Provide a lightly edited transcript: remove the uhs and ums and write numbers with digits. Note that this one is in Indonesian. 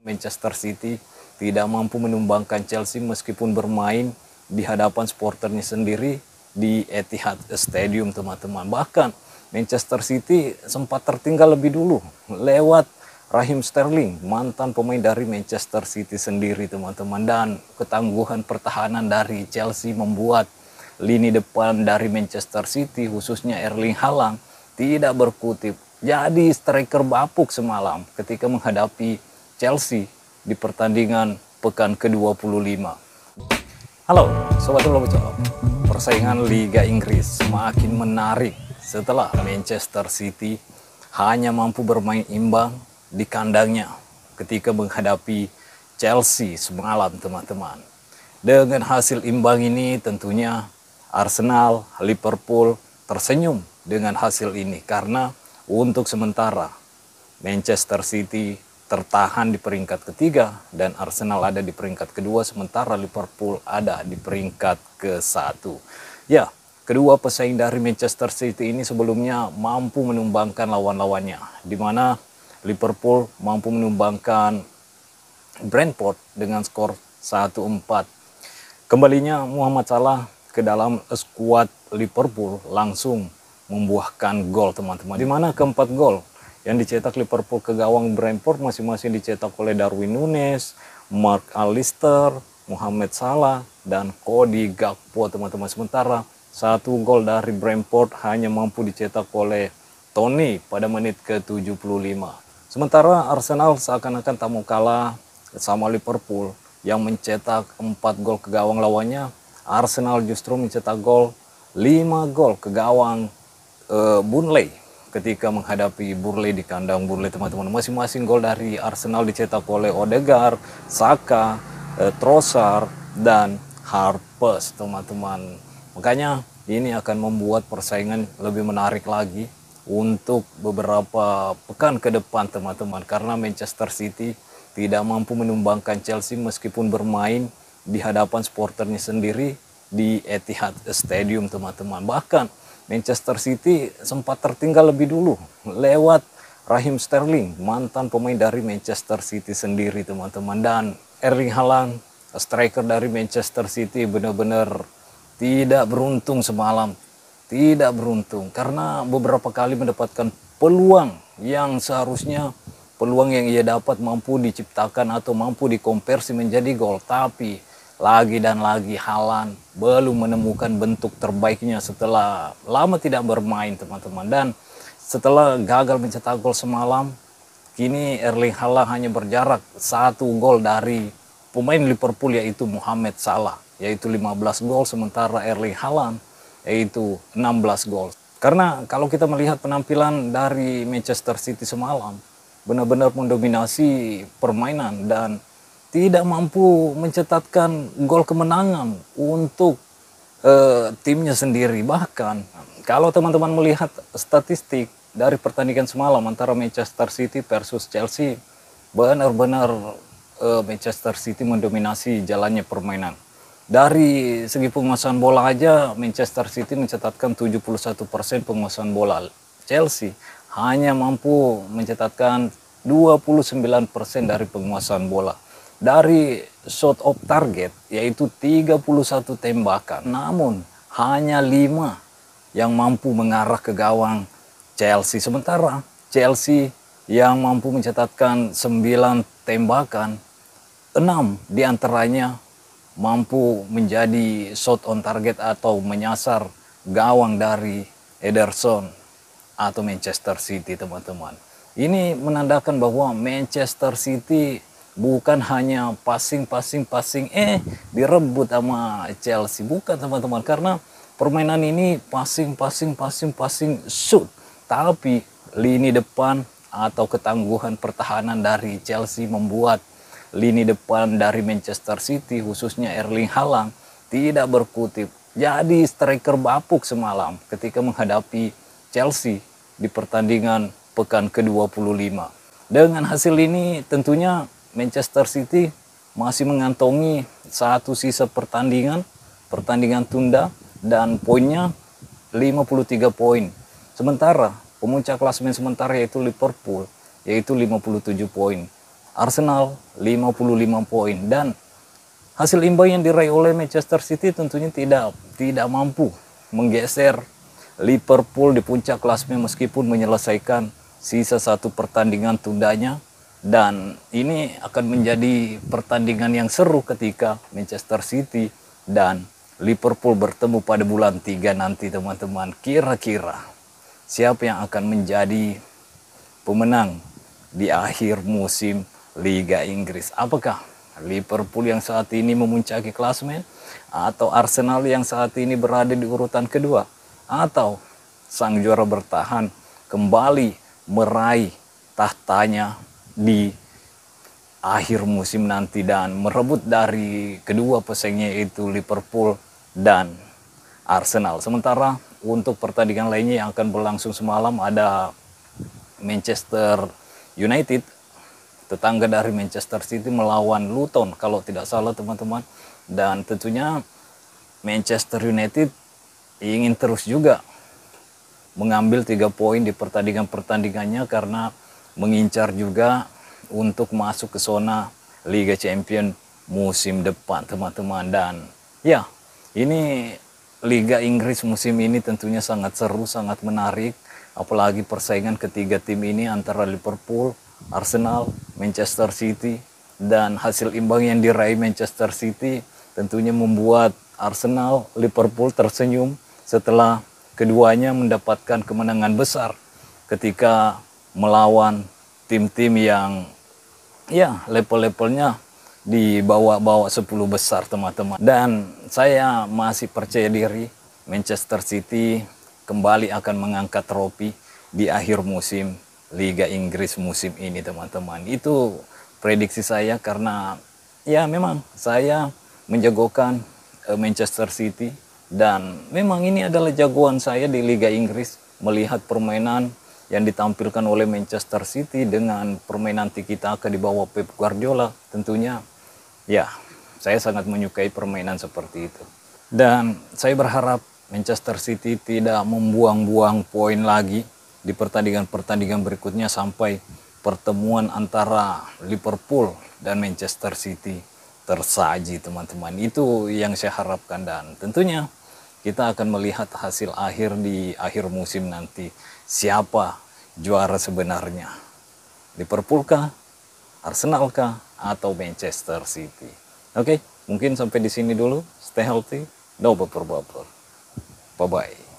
Manchester City tidak mampu menumbangkan Chelsea meskipun bermain di hadapan supporternya sendiri di Etihad Stadium, teman-teman. Bahkan Manchester City sempat tertinggal lebih dulu lewat Raheem Sterling, mantan pemain dari Manchester City sendiri, teman-teman. Dan ketangguhan pertahanan dari Chelsea membuat lini depan dari Manchester City, khususnya Erling Haaland, tidak berkutip. Jadi striker bapuk semalam ketika menghadapi Chelsea di pertandingan pekan ke-25. Halo Sobat Bola Bocor, persaingan Liga Inggris semakin menarik setelah Manchester City hanya mampu bermain imbang di kandangnya ketika menghadapi Chelsea semalam, teman-teman. Dengan hasil imbang ini tentunya Arsenal, Liverpool tersenyum dengan hasil ini karena untuk sementara Manchester City tertahan di peringkat ketiga dan Arsenal ada di peringkat kedua, sementara Liverpool ada di peringkat ke-1. Ya, kedua pesaing dari Manchester City ini sebelumnya mampu menumbangkan lawan-lawannya, di mana Liverpool mampu menumbangkan Brentford dengan skor 1-4. Kembalinya Muhammad Salah ke dalam skuad Liverpool langsung membuahkan gol, teman-teman, di mana keempat gol yang dicetak Liverpool ke gawang Brentford masing-masing dicetak oleh Darwin Núñez, Mark Allister, Mohamed Salah, dan Cody Gakpo, teman-teman. Sementara satu gol dari Brentford hanya mampu dicetak oleh Tony pada menit ke-75. Sementara Arsenal seakan-akan tak mau kalah sama Liverpool yang mencetak 4 gol ke gawang lawannya. Arsenal justru mencetak 5 gol ke gawang Burnley ketika menghadapi Burnley di kandang Burnley, teman-teman. Masing-masing gol dari Arsenal dicetak oleh Odegaard, Saka, Trossard, dan Harpers, teman-teman. Makanya ini akan membuat persaingan lebih menarik lagi untuk beberapa pekan ke depan, teman-teman. Karena Manchester City tidak mampu menumbangkan Chelsea meskipun bermain di hadapan supporternya sendiri di Etihad Stadium, teman-teman. Bahkan Manchester City sempat tertinggal lebih dulu lewat Raheem Sterling, mantan pemain dari Manchester City sendiri, teman-teman. Dan Erling Haaland, striker dari Manchester City, benar-benar tidak beruntung semalam. Tidak beruntung karena beberapa kali mendapatkan peluang yang seharusnya peluang yang ia dapat mampu diciptakan atau mampu dikonversi menjadi gol. Tapi lagi dan lagi Haaland belum menemukan bentuk terbaiknya setelah lama tidak bermain, teman-teman. Dan setelah gagal mencetak gol semalam, kini Erling Haaland hanya berjarak 1 gol dari pemain Liverpool yaitu Mohamed Salah, yaitu 15 gol, sementara Erling Haaland yaitu 16 gol. Karena kalau kita melihat penampilan dari Manchester City semalam, benar-benar mendominasi permainan dan tidak mampu mencetakkan gol kemenangan untuk timnya sendiri. Bahkan kalau teman-teman melihat statistik dari pertandingan semalam antara Manchester City versus Chelsea, benar-benar Manchester City mendominasi jalannya permainan. Dari segi penguasaan bola aja Manchester City mencatatkan 71% penguasaan bola. Chelsea hanya mampu mencatatkan 29% dari penguasaan bola. Dari shot of target yaitu 31 tembakan, namun hanya 5 yang mampu mengarah ke gawang Chelsea. Sementara Chelsea yang mampu mencatatkan 9 tembakan, 6 diantaranya mampu menjadi shot on target atau menyasar gawang dari Ederson atau Manchester City, teman-teman. Ini menandakan bahwa Manchester City bukan hanya passing direbut sama Chelsea, bukan, teman-teman. Karena permainan ini passing shoot, tapi lini depan atau ketangguhan pertahanan dari Chelsea membuat lini depan dari Manchester City, khususnya Erling Haaland, tidak berkutip. Jadi striker bapuk semalam ketika menghadapi Chelsea di pertandingan pekan ke-25. Dengan hasil ini tentunya Manchester City masih mengantongi 1 sisa pertandingan tunda dan poinnya 53 poin. Sementara pemuncak klasemen sementara yaitu Liverpool yaitu 57 poin. Arsenal 55 poin, dan hasil imbang yang diraih oleh Manchester City tentunya tidak mampu menggeser Liverpool di puncak klasemen meskipun menyelesaikan sisa satu pertandingan tundanya. Dan ini akan menjadi pertandingan yang seru ketika Manchester City dan Liverpool bertemu pada bulan 3 nanti, teman-teman. Kira-kira siapa yang akan menjadi pemenang di akhir musim Liga Inggris? Apakah Liverpool yang saat ini memuncaki klasemen, atau Arsenal yang saat ini berada di urutan kedua, atau sang juara bertahan kembali meraih tahtanya di akhir musim nanti dan merebut dari kedua pesaingnya, yaitu Liverpool dan Arsenal. Sementara untuk pertandingan lainnya yang akan berlangsung semalam, ada Manchester United, tetangga dari Manchester City, melawan Luton kalau tidak salah, teman-teman. Dan tentunya Manchester United ingin terus juga mengambil 3 poin di pertandingan-pertandingannya karena mengincar juga untuk masuk ke zona Liga Champions musim depan, teman-teman. Dan ya, ini Liga Inggris musim ini tentunya sangat seru, sangat menarik, apalagi persaingan ketiga tim ini antara Liverpool, Arsenal, Manchester City. Dan hasil imbang yang diraih Manchester City tentunya membuat Arsenal, Liverpool tersenyum setelah keduanya mendapatkan kemenangan besar ketika melawan tim-tim yang ya level-levelnya di bawah-bawah 10 besar, teman-teman. Dan saya masih percaya diri Manchester City kembali akan mengangkat trofi di akhir musim Liga Inggris musim ini, teman-teman. Itu prediksi saya karena ya memang saya menjagokan Manchester City, dan memang ini adalah jagoan saya di Liga Inggris. Melihat permainan yang ditampilkan oleh Manchester City dengan permainan tiki-taka di bawah Pep Guardiola, tentunya ya saya sangat menyukai permainan seperti itu. Dan saya berharap Manchester City tidak membuang-buang poin lagi di pertandingan-pertandingan berikutnya sampai pertemuan antara Liverpool dan Manchester City tersaji, teman-teman. Itu yang saya harapkan, dan tentunya kita akan melihat hasil akhir di akhir musim nanti. Siapa juara sebenarnya? Liverpool kah? Arsenal kah? Atau Manchester City? Oke, mungkin sampai di sini dulu. Stay healthy. No baper-baper. Bye-bye.